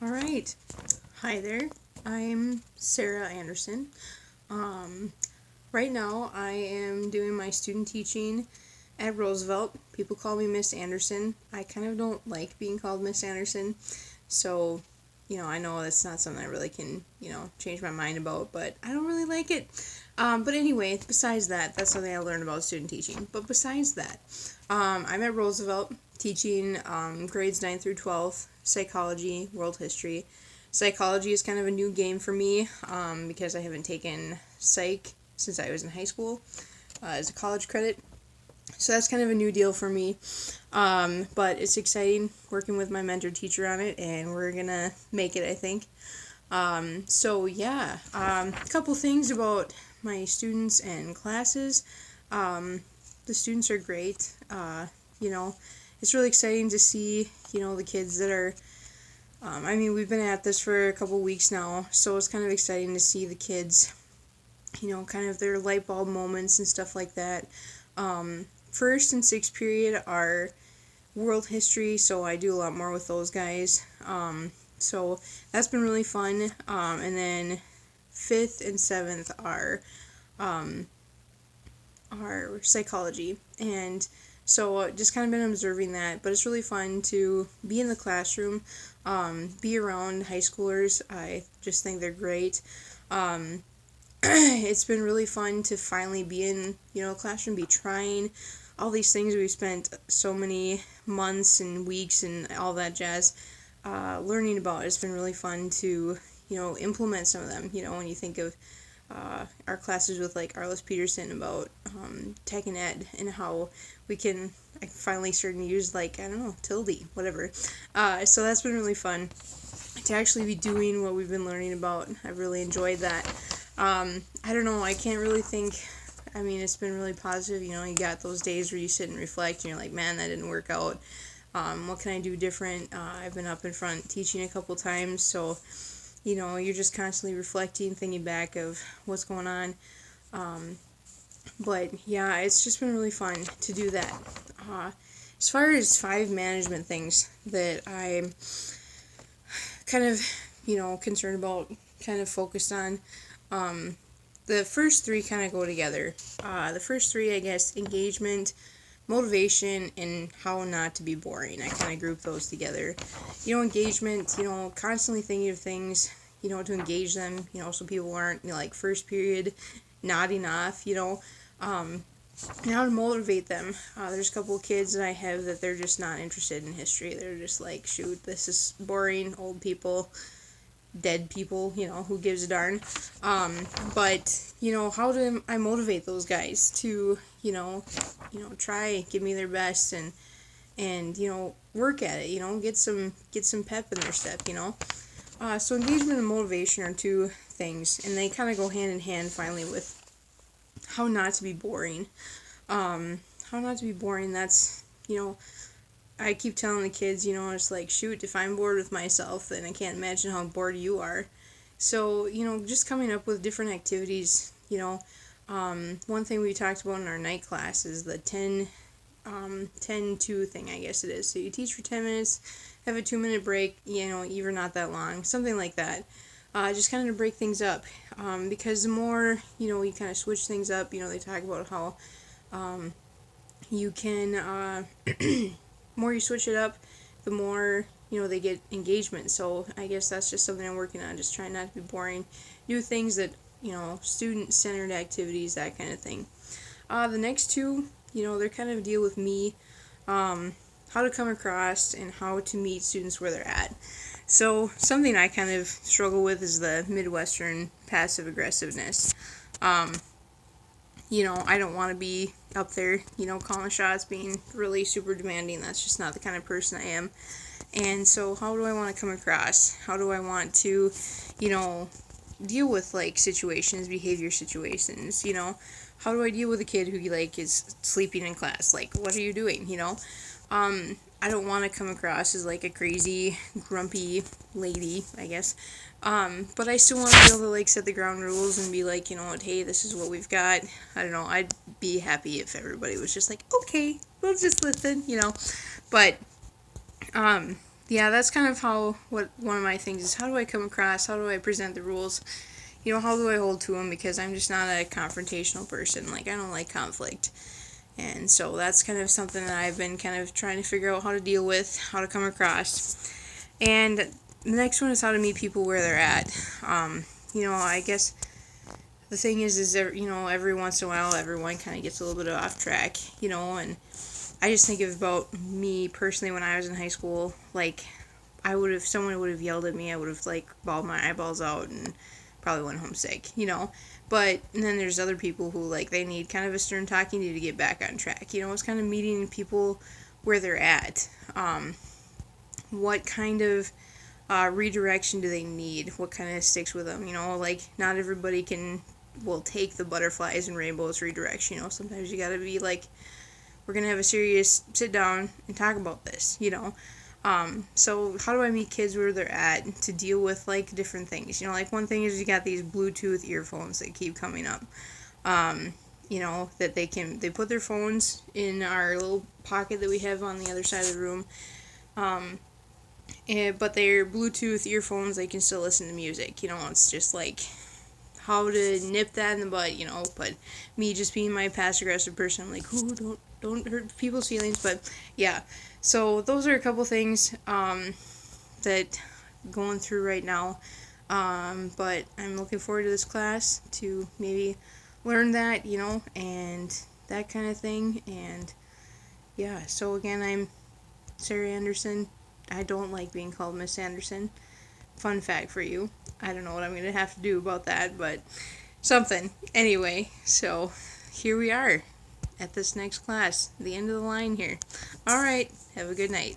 All right. Hi there. I'm Sarah Anderson. Um, right now, I am doing my student teaching at Roosevelt. People call me Miss Anderson. I kind of don't like being called Miss Anderson. So, I know that's not something I really can, change my mind about, but I don't really like it. But anyway, besides that, that's something I learned about student teaching. But besides that, I'm at Roosevelt teaching grades 9 through 12, psychology, world history. Psychology is kind of a new game for me because I haven't taken psych since I was in high school as a college credit. So that's kind of a new deal for me. But it's exciting working with my mentor teacher on it, and we're going to make it, I think. A couple things about my students and classes. The students are great. It's really exciting to see, the kids that are we've been at this for a couple weeks now, so it's kind of exciting to see the kids, kind of their light bulb moments and stuff like that. First and sixth period are world history, so I do a lot more with those guys. So that's been really fun. And then fifth and seventh are psychology, and so just kind of been observing that. But it's really fun to be in the classroom, be around high schoolers. I just think they're great. It's been really fun to finally be in, a classroom, be trying all these things we've spent so many months and weeks and all that jazz learning about. It's been really fun to, implement some of them. When you think of our classes with like Arliss Peterson about tech and ed and how I finally starting to use tilde, whatever. So that's been really fun to actually be doing what we've been learning about. I've really enjoyed that. I don't know, I can't really think. It's been really positive. You got those days where you sit and reflect and you're like, man, that didn't work out. What can I do different? I've been up in front teaching a couple times, so you're just constantly reflecting, thinking back of what's going on. But yeah, it's just been really fun to do that. As far as 5 management things that I'm kind of, concerned about, kind of focused on, the first 3 kind of go together. The first 3, I guess, engagement, motivation, and how not to be boring. I kind of group those together. Engagement, constantly thinking of things, to engage them, so people aren't, first period nodding off, how to motivate them. There's a couple of kids that I have that they're just not interested in history. They're just like, shoot, this is boring, old people, dead people, who gives a darn. But how do I motivate those guys to, try, give me their best and work at it, get some pep in their step, So engagement and motivation are 2 things, and they kind of go hand in hand finally with how not to be boring. How not to be boring, that's, I keep telling the kids, it's like, shoot, if I'm bored with myself, then I can't imagine how bored you are. So, just coming up with different activities, one thing we talked about in our night class is the 10-2 thing, I guess it is. So you teach for 10 minutes, have a 2-minute break, even not that long, something like that. Just kind of to break things up, because the more, you kind of switch things up, they talk about how you can, more you switch it up, the more, they get engagement. So I guess that's just something I'm working on, just trying not to be boring, do things that, student-centered activities, that kind of thing. The next 2, they're kind of deal with me, how to come across and how to meet students where they're at. So something I kind of struggle with is the Midwestern passive aggressiveness. I don't want to be up there, calling shots, being really super demanding. That's just not the kind of person I am. And so how do I want to come across? How do I want to, deal with, situations, behavior situations, How do I deal with a kid who, is sleeping in class? What are you doing, I don't want to come across as, a crazy, grumpy lady, I guess. But I still want to be able to, set the ground rules and be like, hey, this is what we've got. I don't know, I'd be happy if everybody was just like, okay, we'll just listen, But, yeah, that's kind of what one of my things is. How do I come across? How do I present the rules? How do I hold to them? Because I'm just not a confrontational person. Like, I don't like conflict. And so that's kind of something that I've been kind of trying to figure out how to deal with, how to come across. And the next one is how to meet people where they're at. I guess the thing is every once in a while, everyone kind of gets a little bit off track, and I just think about me personally when I was in high school. Like, if someone would have yelled at me, I would have, like, bawled my eyeballs out and probably went home sick. But and then there's other people who, like, they need kind of a stern talking to get back on track. It's kind of meeting people where they're at. What kind of redirection do they need? What kind of sticks with them? Like, not everybody will take the butterflies and rainbows redirection. Sometimes you gotta be like, we're gonna have a serious sit down and talk about this. So how do I meet kids where they're at to deal with, like, different things? Like, one thing is you got these Bluetooth earphones that keep coming up. That they put their phones in our little pocket that we have on the other side of the room. But they're Bluetooth earphones, they can still listen to music. It's just like how to nip that in the bud, but me just being my passive aggressive person, I'm like, ooh, don't hurt people's feelings. But yeah, so those are a couple things that I'm going through right now, but I'm looking forward to this class to maybe learn that, and that kind of thing. And yeah, so again, I'm Sarah Anderson. I don't like being called Miss Anderson. Fun fact for you. I don't know what I'm going to have to do about that, but something. Anyway, so here we are at this next class, the end of the line here. Alright, have a good night.